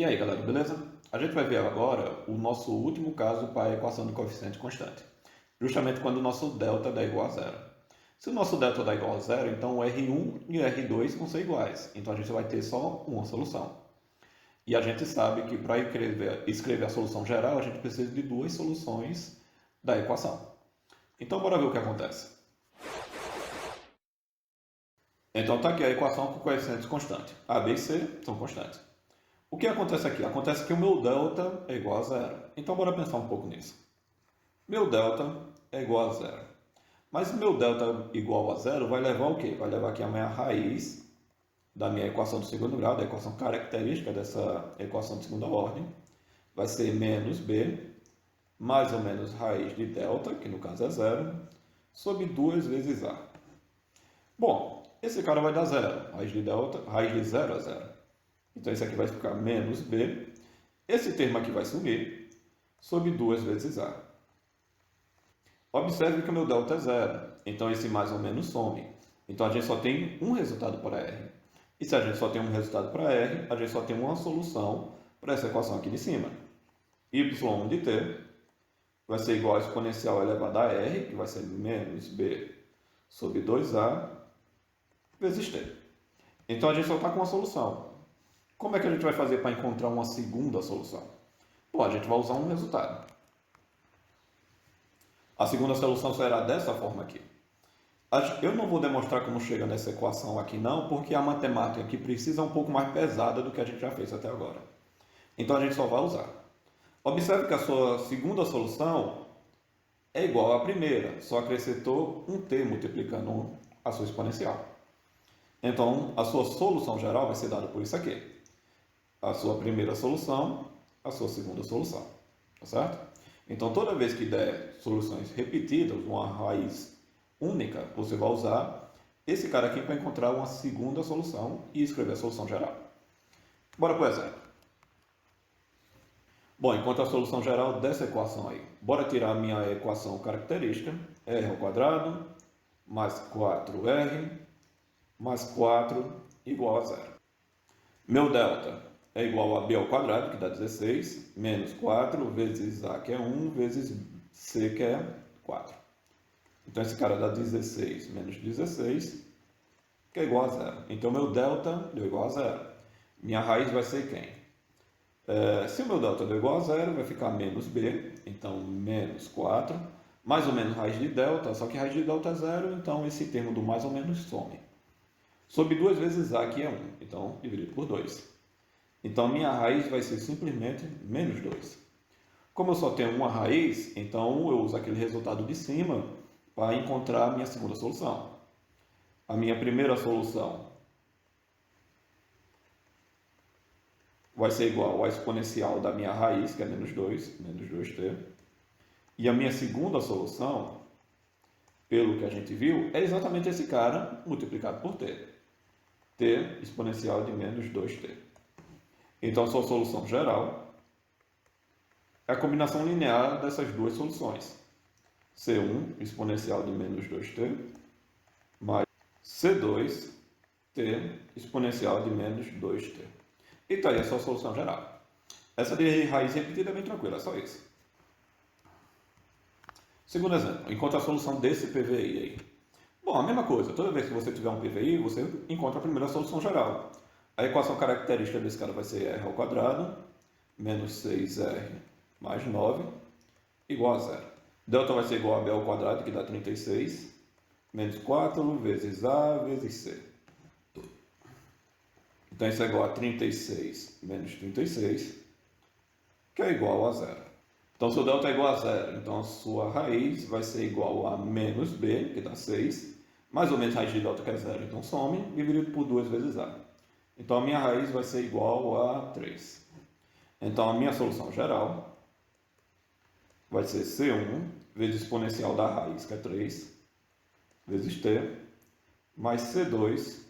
E aí, galera, beleza? A gente vai ver agora o nosso último caso para a equação do coeficiente constante, justamente quando o nosso delta dá igual a zero. Se o nosso delta dá igual a zero, então o R1 e o R2 vão ser iguais, então a gente vai ter só uma solução. E a gente sabe que para escrever a solução geral, a gente precisa de duas soluções da equação. Então, bora ver o que acontece. Então, está aqui a equação com coeficientes constantes. A, B e C são constantes. O que acontece aqui? Acontece que o meu delta é igual a zero. Então, bora pensar um pouco nisso. Meu delta é igual a zero. Mas meu delta igual a zero vai levar o quê? Vai levar aqui a minha raiz da minha equação do segundo grau, da equação característica dessa equação de segunda ordem. Vai ser menos b, mais ou menos raiz de delta, que no caso é zero, sobre 2 vezes a. Bom, esse cara vai dar zero. Raiz de delta, raiz de zero é zero. Então, esse aqui vai ficar menos b. Esse termo aqui vai sumir sobre 2 vezes a. Observe que o meu delta é zero. Então, esse mais ou menos some. Então, a gente só tem um resultado para R. E se a gente só tem um resultado para R, a gente só tem uma solução para essa equação aqui de cima. Y1 de t vai ser igual a exponencial elevada a R, que vai ser menos b sobre 2a vezes t. Então, a gente só está com uma solução. Como é que a gente vai fazer para encontrar uma segunda solução? Bom, a gente vai usar um resultado. A segunda solução será dessa forma aqui. Eu não vou demonstrar como chega nessa equação aqui não, porque a matemática aqui precisa um pouco mais pesada do que a gente já fez até agora. Então a gente só vai usar. Observe que a sua segunda solução é igual à primeira, só acrescentou um t multiplicando a sua exponencial. Então a sua solução geral vai ser dada por isso aqui. A sua primeira solução, a sua segunda solução. Tá certo? Então toda vez que der soluções repetidas, uma raiz única, você vai usar esse cara aqui para encontrar uma segunda solução e escrever a solução geral. Bora para o exemplo. Bom, enquanto a solução geral dessa equação aí, bora tirar a minha equação característica, r ao quadrado mais 4r mais 4 igual a zero. Meu delta é igual a b ao quadrado, que dá 16, menos 4 vezes a, que é 1, vezes c, que é 4. Então, esse cara dá 16 menos 16, que é igual a zero. Então, meu delta deu igual a zero. Minha raiz vai ser quem? Se o meu delta deu igual a zero, vai ficar menos b, então menos 4, mais ou menos raiz de delta, só que raiz de delta é zero, então esse termo do mais ou menos some. Sobre 2 vezes a, que é 1, então dividido por 2. Então, minha raiz vai ser simplesmente menos 2. Como eu só tenho uma raiz, então eu uso aquele resultado de cima para encontrar a minha segunda solução. A minha primeira solução vai ser igual à exponencial da minha raiz, que é menos 2, menos 2t. E a minha segunda solução, pelo que a gente viu, é exatamente esse cara multiplicado por t. t exponencial de menos 2t. Então, a sua solução geral é a combinação linear dessas duas soluções. C1 exponencial de menos 2t mais C2 t exponencial de menos 2t. E está aí a sua solução geral. Essa de raiz repetida é bem tranquila, é só isso. Segundo exemplo, encontra a solução desse PVI aí. Bom, a mesma coisa, toda vez que você tiver um PVI, você encontra a primeira solução geral. A equação característica desse cara vai ser r ao quadrado menos 6r mais 9 igual a zero. Delta vai ser igual a b ao quadrado, que dá 36, menos 4 vezes a vezes c. Então, isso é igual a 36 menos 36, que é igual a zero. Então, se o delta é igual a zero, então a sua raiz vai ser igual a menos b, que dá 6, mais ou menos raiz de delta, que é zero, então some, dividido por 2 vezes a. Então, a minha raiz vai ser igual a 3. Então, a minha solução geral vai ser C1 vezes exponencial da raiz, que é 3, vezes t, mais C2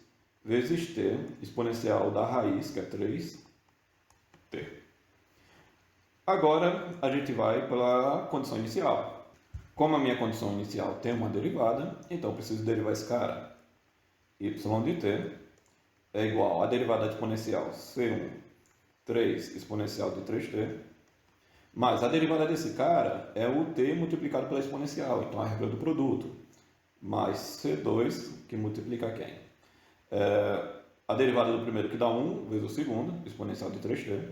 vezes t, exponencial da raiz, que é 3t. Agora, a gente vai pela condição inicial. Como a minha condição inicial tem uma derivada, então eu preciso derivar esse cara. Y de t é igual à derivada exponencial C1 3 exponencial de 3t, mais a derivada desse cara é o t multiplicado pela exponencial, então a regra do produto, mais C2, que multiplica quem? A derivada do primeiro que dá 1, vezes o segundo, exponencial de 3t,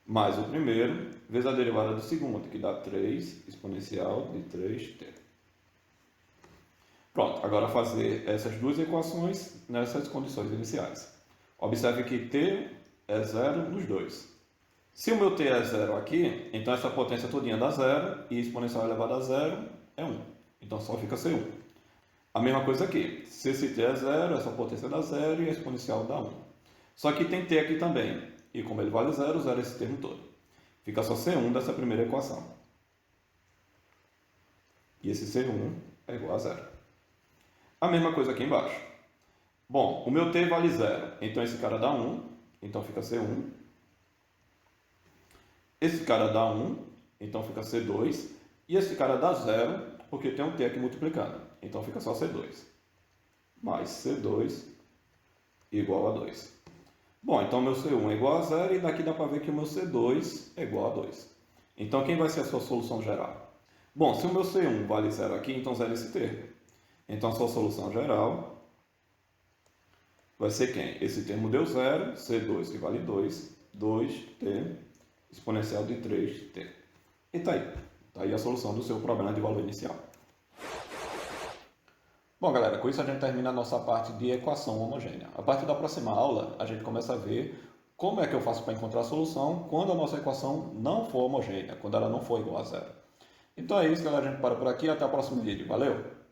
mais o primeiro, vezes a derivada do segundo, que dá 3, exponencial de 3t. Pronto, agora fazer essas duas equações nessas condições iniciais. Observe que t é zero nos dois. Se o meu t é zero aqui, então essa potência todinha dá zero e exponencial elevado a zero é 1. Então só fica C1. A mesma coisa aqui. Se esse t é zero, essa potência dá zero e a exponencial dá 1. Só que tem t aqui também. E como ele vale zero, zero esse termo todo. Fica só C1 dessa primeira equação. E esse C1 é igual a zero. A mesma coisa aqui embaixo. Bom, o meu t vale zero. Então esse cara dá 1. Então fica C1. Esse cara dá 1, então fica C2. E esse cara dá 0, porque tem um t aqui multiplicando. Então fica só C2. Mais C2 igual a 2. Bom, então meu C1 é igual a 0 e daqui dá para ver que o meu C2 é igual a 2. Então quem vai ser a sua solução geral? Bom, se o meu C1 vale 0 aqui, então 0 é esse termo. Então a sua solução geral vai ser quem? Esse termo deu 0, C2 que vale 2, 2t exponencial de 3t. E tá aí. Tá aí a solução do seu problema de valor inicial. Bom, galera, com isso a gente termina a nossa parte de equação homogênea. A partir da próxima aula, a gente começa a ver como é que eu faço para encontrar a solução quando a nossa equação não for homogênea, quando ela não for igual a zero. Então é isso, galera. A gente para por aqui. Até o próximo vídeo. Valeu!